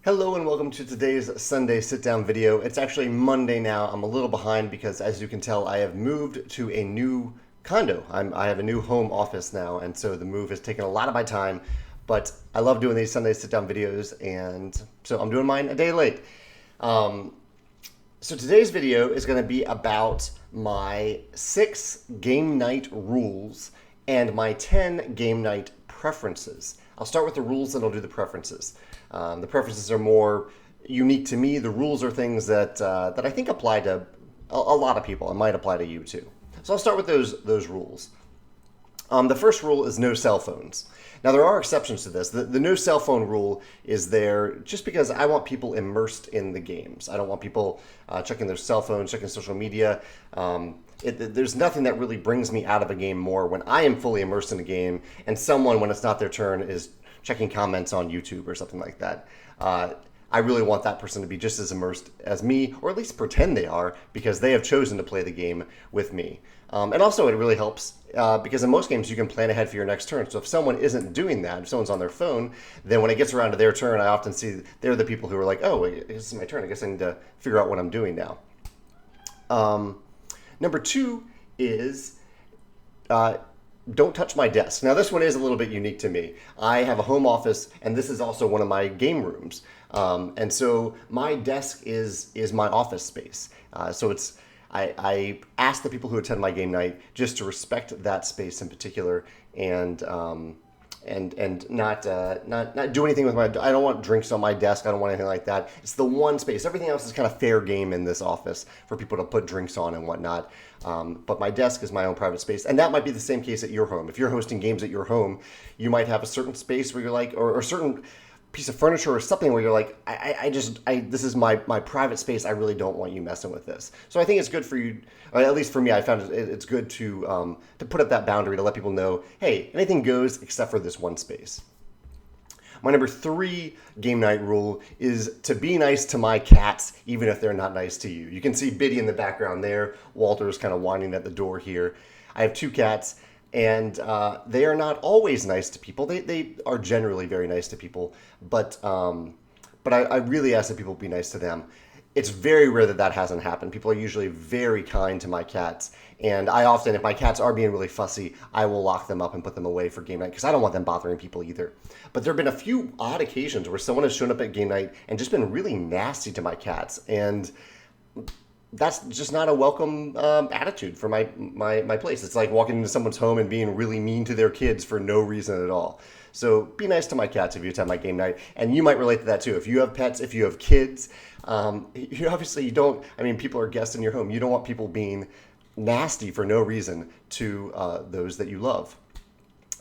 Hello and welcome to today's Sunday sit-down video. It's actually Monday now. I'm a little behind because, as you can tell, I have moved to a new condo. I have a new home office now, and so the move has taken a lot of my time, but I love doing these Sunday sit-down videos, and so I'm doing mine a day late. So today's video is going to be about my 6 game night rules and my 10 game night preferences. I'll start with the rules and I'll do the preferences. The preferences are more unique to me. The rules are things that I think apply to a lot of people and might apply to you too. So I'll start with those rules. The first rule is no cell phones. Now, there are exceptions to this. The no cell phone rule is there just because I want people immersed in the games. I don't want people checking their cell phones, checking social media. There's nothing that really brings me out of a game more when I am fully immersed in a game and someone, when it's not their turn, is checking comments on YouTube or something like that. I really want that person to be just as immersed as me, or at least pretend they are, because they have chosen to play the game with me. And also, it really helps because in most games you can plan ahead for your next turn. So if someone isn't doing that, if someone's on their phone, then when it gets around to their turn, I often see they're the people who are like, oh, wait, this is my turn. I guess I need to figure out what I'm doing now. Number 2 is don't touch my desk. Now, this one is a little bit unique to me. I have a home office, and this is also one of my game rooms. And so my desk is my office space. So I ask the people who attend my game night just to respect that space in particular, and not do anything with my. I don't want drinks on my desk. I don't want anything like that. It's the one space. Everything else is kind of fair game in this office for people to put drinks on and whatnot. But my desk is my own private space, and that might be the same case at your home. If you're hosting games at your home, you might have a certain space where you're like, or a certain piece of furniture or something where you're like, this is my private space. I really don't want you messing with this. So I think it's good for you, or at least for me, I found it's good to put up that boundary to let people know, hey, anything goes except for this one space. My number 3 game night rule is to be nice to my cats, even if they're not nice to you. You can see Biddy in the background there. Walter's kind of whining at the door here. I have 2 cats, and they are not always nice to people. They are generally very nice to people, but I really ask that people be nice to them. It's very rare that hasn't happened. People are usually very kind to my cats, and I often, if my cats are being really fussy, I will lock them up and put them away for game night because I don't want them bothering people either. But there have been a few odd occasions where someone has shown up at game night and just been really nasty to my cats, and that's just not a welcome attitude for my place. It's like walking into someone's home and being really mean to their kids for no reason at all. So be nice to my cats if you attend my game night. And you might relate to that too. If you have pets, if you have kids, you don't, people are guests in your home. You don't want people being nasty for no reason to those that you love.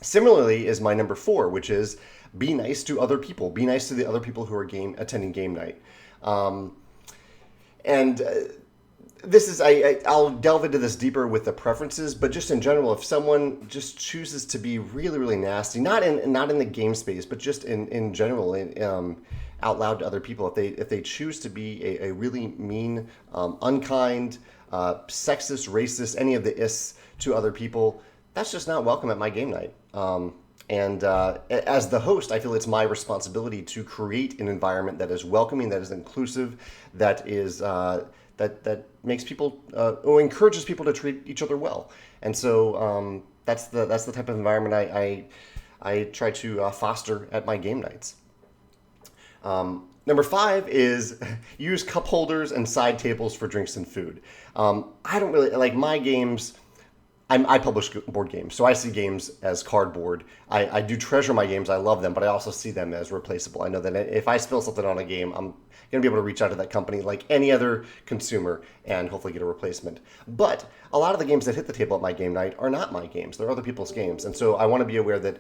Similarly is my number 4, which is be nice to other people. Be nice to the other people who are attending game night. This is, I'll delve into this deeper with the preferences, but just in general, if someone just chooses to be really, really nasty, not in the game space, but just in general, out loud to other people, if they choose to be a really mean, unkind, sexist, racist, any of the ists to other people, that's just not welcome at my game night. As the host, I feel it's my responsibility to create an environment that is welcoming, that is inclusive, that is that makes people or encourages people to treat each other well. And so that's the type of environment I try to foster at my game nights. Number 5 is use cup holders and side tables for drinks and food. I don't really like my games. I publish board games, so I see games as cardboard. I do treasure my games. I love them, but I also see them as replaceable. I know that if I spill something on a game, I'm going to be able to reach out to that company like any other consumer and hopefully get a replacement. But a lot of the games that hit the table at my game night are not my games. They're other people's games. And so I want to be aware that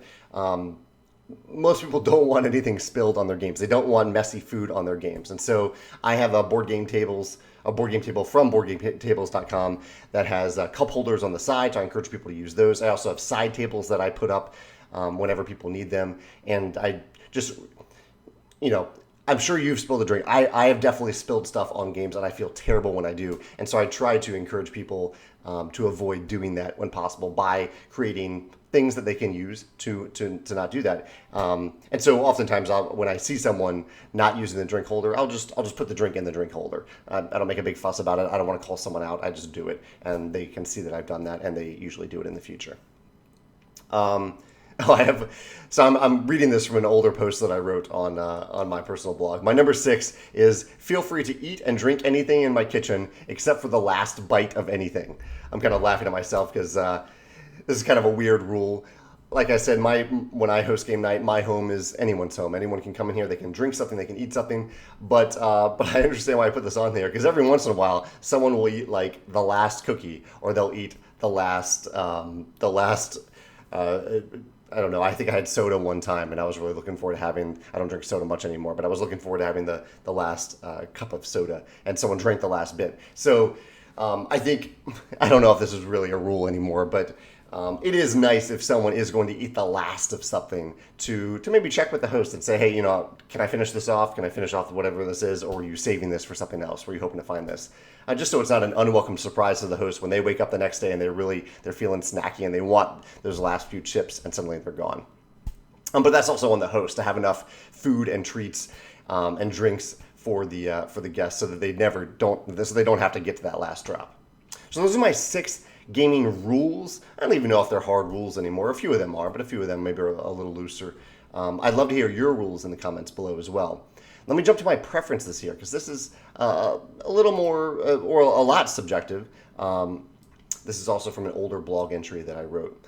most people don't want anything spilled on their games. They don't want messy food on their games. And so I have a board game table from boardgametables.com that has cup holders on the side. So I encourage people to use those. I also have side tables that I put up whenever people need them. And I just, I'm sure you've spilled a drink. I have definitely spilled stuff on games, and I feel terrible when I do. And so I try to encourage people to avoid doing that when possible by creating things that they can use to not do that. And so oftentimes when I see someone not using the drink holder, I'll just put the drink in the drink holder. I don't make a big fuss about it. I don't want to call someone out. I just do it, and they can see that I've done that, and they usually do it in the future. I'm reading this from an older post that I wrote on my personal blog. My number 6 is feel free to eat and drink anything in my kitchen except for the last bite of anything. I'm kind of laughing at myself because this is kind of a weird rule. Like I said, when I host game night, my home is anyone's home. Anyone can come in here. They can drink something. They can eat something. But I understand why I put this on there, because every once in a while, someone will eat like the last cookie, or they'll eat the last. I don't know. I think I had soda one time, and I was really looking forward to having. I don't drink soda much anymore, but I was looking forward to having the last cup of soda, and someone drank the last bit. So I think I don't know if this is really a rule anymore, but it is nice if someone is going to eat the last of something to maybe check with the host and say, hey, can I finish this off? Can I finish off whatever this is, or are you saving this for something else? Were you hoping to find this? Just so it's not an unwelcome surprise to the host when they wake up the next day and they're feeling snacky and they want those last few chips and suddenly they're gone. But that's also on the host to have enough food and treats and drinks for the guests so that they don't have to get to that last drop. So those are my 6 gaming rules. I don't even know if they're hard rules anymore. A few of them are, but a few of them maybe are a little looser. I'd love to hear your rules in the comments below as well. Let me jump to my preferences here, because this is a little more, or a lot subjective. This is also from an older blog entry that I wrote.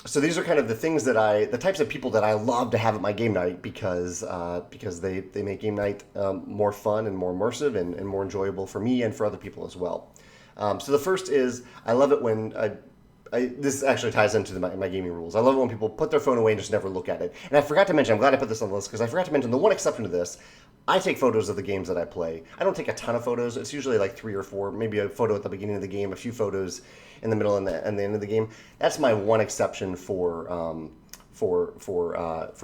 So these are kind of the things the types of people that I love to have at my game night, because they make game night more fun and more immersive and more enjoyable for me and for other people as well. So the first is, I love it when this actually ties into my gaming rules. I love it when people put their phone away and just never look at it. And I forgot to mention, I'm glad I put this on the list, because I forgot to mention the one exception to this. I take photos of the games that I play. I don't take a ton of photos. It's usually like 3 or 4, maybe a photo at the beginning of the game, a few photos in the middle and the end of the game. That's my one exception for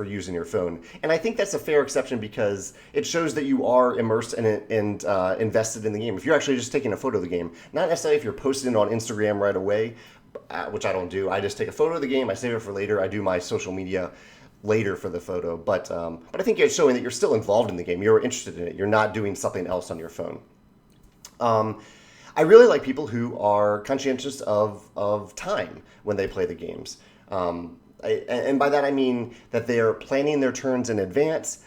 using your phone. And I think that's a fair exception because it shows that you are immersed and invested in the game. If you're actually just taking a photo of the game, not necessarily if you're posting it on Instagram right away, which I don't do. I just take a photo of the game, I save it for later, I do my social media later for the photo. But I think it's showing that you're still involved in the game. You're interested in it. You're not doing something else on your phone. I really like people who are conscientious of time when they play the games. And by that I mean that they are planning their turns in advance.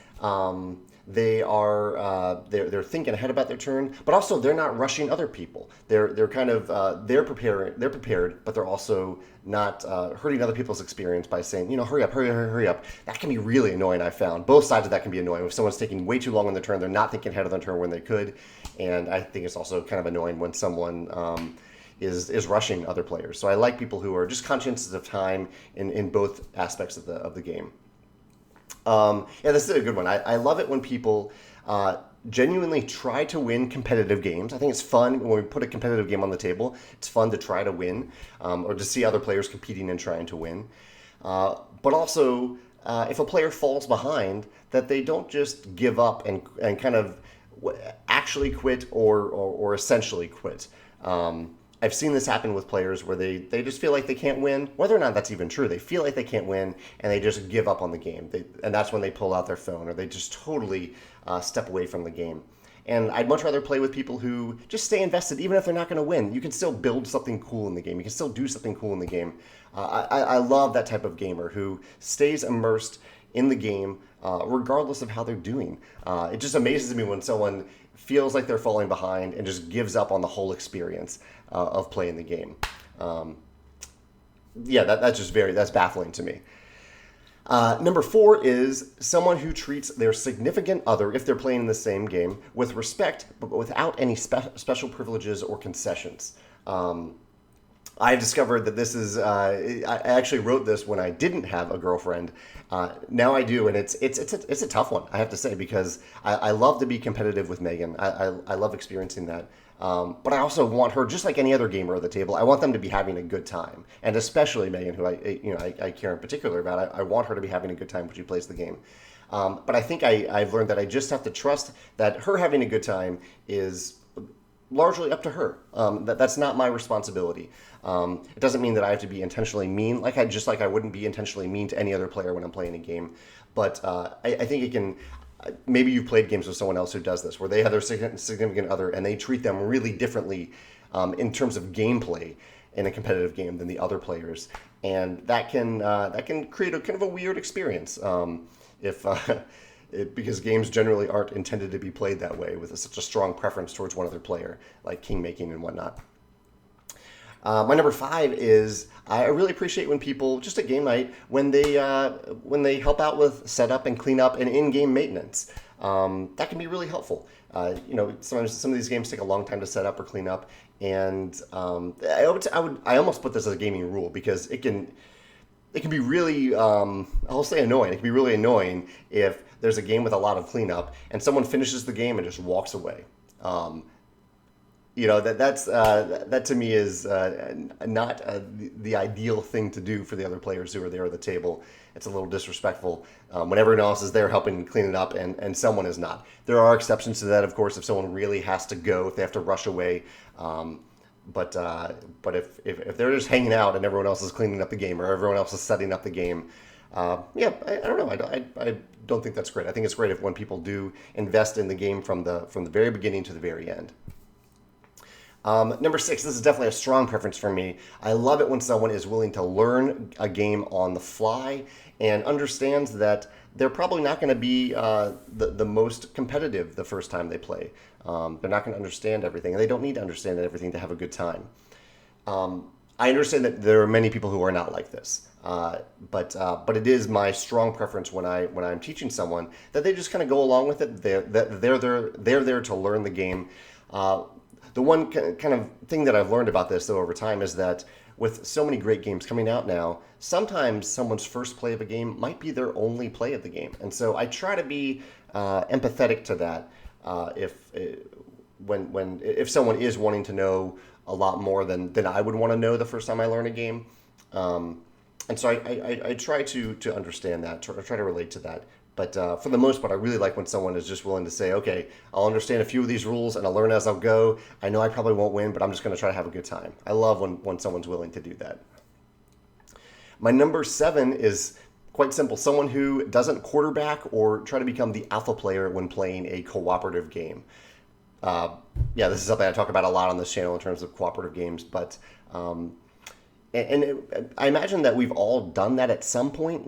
They're thinking ahead about their turn, but also they're not rushing other people. They're kind of they're prepared, but they're also not hurting other people's experience by saying, hurry up. That can be really annoying. I found both sides of that can be annoying. If someone's taking way too long on their turn, they're not thinking ahead of their turn when they could, and I think it's also kind of annoying when someone is rushing other players. So I like people who are just conscientious of time in both aspects of the game. This is a good one. I love it when people genuinely try to win competitive games. I think it's fun when we put a competitive game on the table. It's fun to try to win, or to see other players competing and trying to win. But also, if a player falls behind, that they don't just give up and kind of actually quit or essentially quit. I've seen this happen with players where they just feel like they can't win, whether or not that's even true. They feel like they can't win, and they just give up on the game. And that's when they pull out their phone, or they just totally step away from the game. And I'd much rather play with people who just stay invested, even if they're not going to win. You can still build something cool in the game. You can still do something cool in the game. I love that type of gamer who stays immersed in the game, regardless of how they're doing. It just amazes me when someone feels like they're falling behind and just gives up on the whole experience of playing the game. That's baffling to me. Number 4 is someone who treats their significant other, if they're playing in the same game, with respect, but without any special privileges or concessions. I discovered that this is, I actually wrote this when I didn't have a girlfriend. Now I do, and it's a tough one, I have to say, because I love to be competitive with Megan. I love experiencing that. But I also want her, just like any other gamer at the table, I want them to be having a good time. And especially Megan, who I care in particular about, I want her to be having a good time when she plays the game. But I think I've learned that I just have to trust that her having a good time is largely up to her. That's not my responsibility. It doesn't mean that I have to be intentionally mean, just like I wouldn't be intentionally mean to any other player when I'm playing a game. But I think it can. Maybe you've played games with someone else who does this, where they have their significant other and they treat them really differently in terms of gameplay in a competitive game than the other players, and that can create a kind of a weird experience. If Because games generally aren't intended to be played that way with such a strong preference towards one other player, like kingmaking and whatnot. My number 5 is I really appreciate when people, just at game night, when they help out with setup and cleanup and in-game maintenance. That can be really helpful. Sometimes some of these games take a long time to set up or clean up, and I almost put this as a gaming rule because it can be really, I'll say annoying. It can be really annoying if there's a game with a lot of cleanup and someone finishes the game and just walks away. That to me is not the ideal thing to do for the other players who are there at the table. It's a little disrespectful when everyone else is there helping clean it up and someone is not. There are exceptions to that, of course, if someone really has to go, if they have to rush away. But if they're just hanging out and everyone else is cleaning up the game or everyone else is setting up the game, I don't know. I don't think that's great. I think it's great when people do invest in the game from the very beginning to the very end. Number 6, this is definitely a strong preference for me. I love it when someone is willing to learn a game on the fly and understands that they're probably not going to be the most competitive the first time they play. They're not going to understand everything, and they don't need to understand everything to have a good time. I understand that there are many people who are not like this, but it is my strong preference when I'm teaching someone that they just kind of go along with it. They're there to learn the game. The one kind of thing that I've learned about this, though, over time is that with so many great games coming out now, sometimes someone's first play of a game might be their only play of the game. And so I try to be empathetic to that if someone is wanting to know a lot more than I would want to know the first time I learn a game. And so I try to understand that, try to relate to that. But for the most part, I really like when someone is just willing to say, okay, I'll understand a few of these rules and I'll learn as I'll go. I know I probably won't win, but I'm just going to try to have a good time. I love when someone's willing to do that. My number 7 is quite simple. Someone who doesn't quarterback or try to become the alpha player when playing a cooperative game. This is something I talk about a lot on this channel in terms of cooperative games, but I imagine that we've all done that at some point,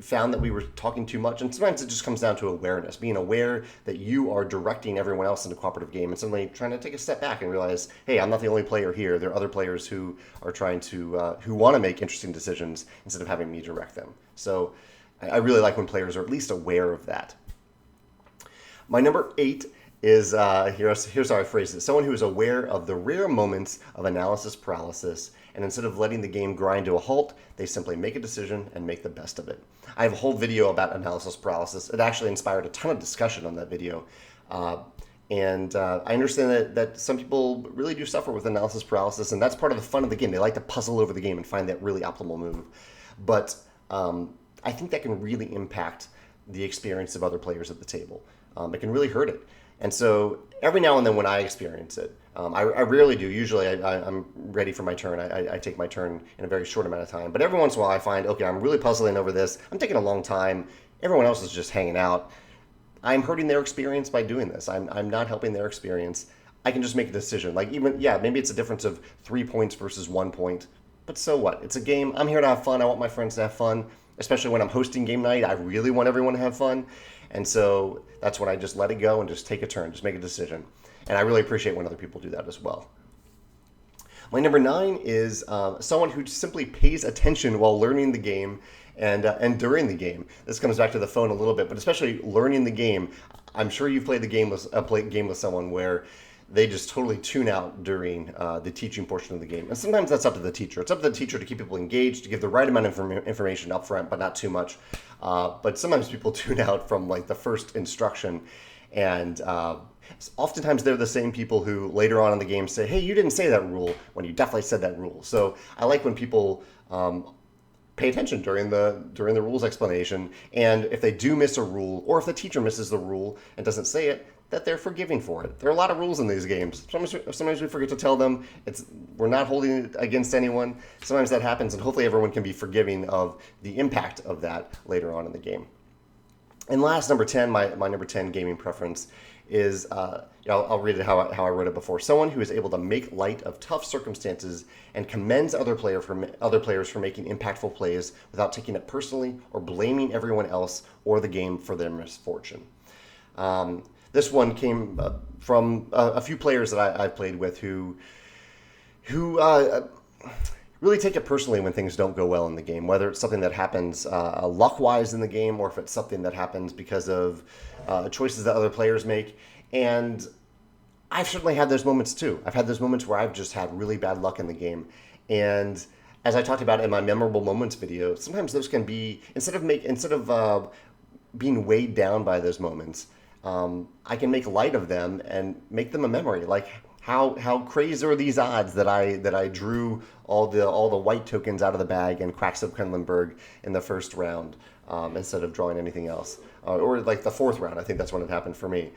found that we were talking too much. And sometimes it just comes down to awareness, being aware that you are directing everyone else in a cooperative game and suddenly trying to take a step back and realize, hey, I'm not the only player here. There are other players who are trying to, who want to make interesting decisions instead of having me direct them. So I really like when players are at least aware of that. My number 8 is, here's how I phrase it, someone who is aware of the rare moments of analysis paralysis, and instead of letting the game grind to a halt, they simply make a decision and make the best of it. I have a whole video about analysis paralysis. It actually inspired a ton of discussion on that video. And I understand that some people really do suffer with analysis paralysis, and that's part of the fun of the game. They like to puzzle over the game and find that really optimal move. But I think that can really impact the experience of other players at the table. It can really hurt it. And so every now and then when I experience it, I rarely do. Usually I'm ready for my turn. I take my turn in a very short amount of time. But every once in a while I find, okay, I'm really puzzling over this. I'm taking a long time. Everyone else is just hanging out. I'm hurting their experience by doing this. I'm not helping their experience. I can just make a decision. Maybe it's a difference of 3 points versus 1 point. But so what? It's a game. I'm here to have fun. I want my friends to have fun. Especially when I'm hosting game night, I really want everyone to have fun. And so that's when I just let it go and just take a turn, just make a decision. And I really appreciate when other people do that as well. My number 9 is someone who simply pays attention while learning the game and during the game. This comes back to the phone a little bit, but especially learning the game. I'm sure you've played a game with someone where they just totally tune out during the teaching portion of the game. And sometimes that's up to the teacher. It's up to the teacher to keep people engaged, to give the right amount of information up front, but not too much. But sometimes people tune out from the first instruction. And oftentimes they're the same people who later on in the game say, hey, you didn't say that rule, when you definitely said that rule. So I like when people pay attention during the rules explanation. And if they do miss a rule, or if the teacher misses the rule and doesn't say it, that they're forgiving for it. There are a lot of rules in these games. Sometimes we forget to tell them. We're not holding it against anyone. Sometimes that happens, and hopefully everyone can be forgiving of the impact of that later on in the game. And last, number 10, my number 10 gaming preference is, I'll read it how I wrote it before. Someone who is able to make light of tough circumstances and commends other players for making impactful plays without taking it personally or blaming everyone else or the game for their misfortune. This one came from a few players that I've played with who really take it personally when things don't go well in the game, whether it's something that happens luck-wise in the game or if it's something that happens because of choices that other players make. And I've certainly had those moments too. I've had those moments where I've just had really bad luck in the game. And as I talked about in my memorable moments video, sometimes those can be, instead of being weighed down by those moments, I can make light of them and make them a memory. Like how crazy are these odds that I drew all the white tokens out of the bag and Cracks of Quedlinburg in the first round instead of drawing anything else, or like the fourth round. I think that's when it happened for me.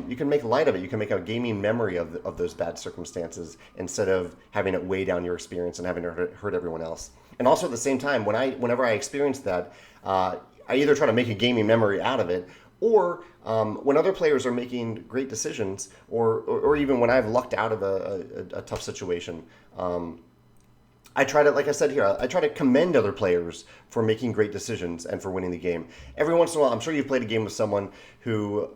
You can make light of it. You can make a gaming memory of those bad circumstances instead of having it weigh down your experience and having it hurt everyone else. And also at the same time, whenever I experience that, I either try to make a gaming memory out of it, or when other players are making great decisions, or even when I've lucked out of a tough situation, I try to, like I said here, I try to commend other players for making great decisions and for winning the game. Every once in a while, I'm sure you've played a game with someone who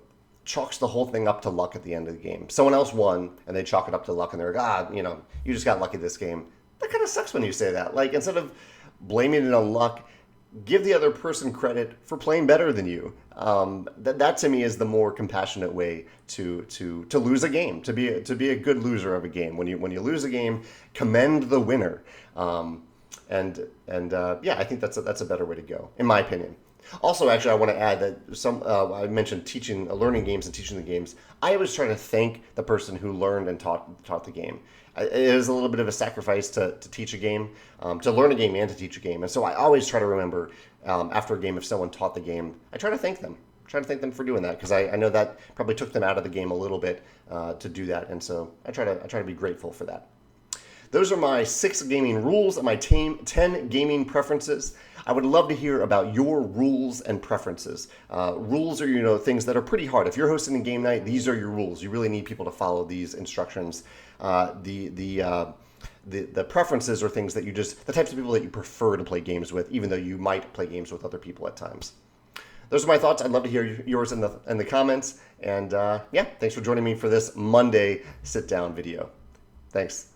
chalks the whole thing up to luck at the end of the game. Someone else won, and they chalk it up to luck, and they're like, you just got lucky this game. That kind of sucks when you say that. Like, instead of blaming it on luck, give the other person credit for playing better than you. That to me is the more compassionate way to lose a game, to be a good loser of a game. When you lose a game, commend the winner. I think that's a better way to go, in my opinion. Also, actually, I want to add that I mentioned learning games and teaching the games. I always try to thank the person who learned and taught the game. It is a little bit of a sacrifice to teach a game, to learn a game and to teach a game. And so I always try to remember after a game, if someone taught the game, I try to thank them. Try to thank them for doing that, because I know that probably took them out of the game a little bit to do that. And so I try to be grateful for that. Those are my 6 gaming rules and my 10 gaming preferences. I would love to hear about your rules and preferences. Rules are, things that are pretty hard. If you're hosting a game night, these are your rules. You really need people to follow these instructions. The preferences are things that the types of people that you prefer to play games with, even though you might play games with other people at times. Those are my thoughts. I'd love to hear yours in the comments. And thanks for joining me for this Monday sit-down video. Thanks.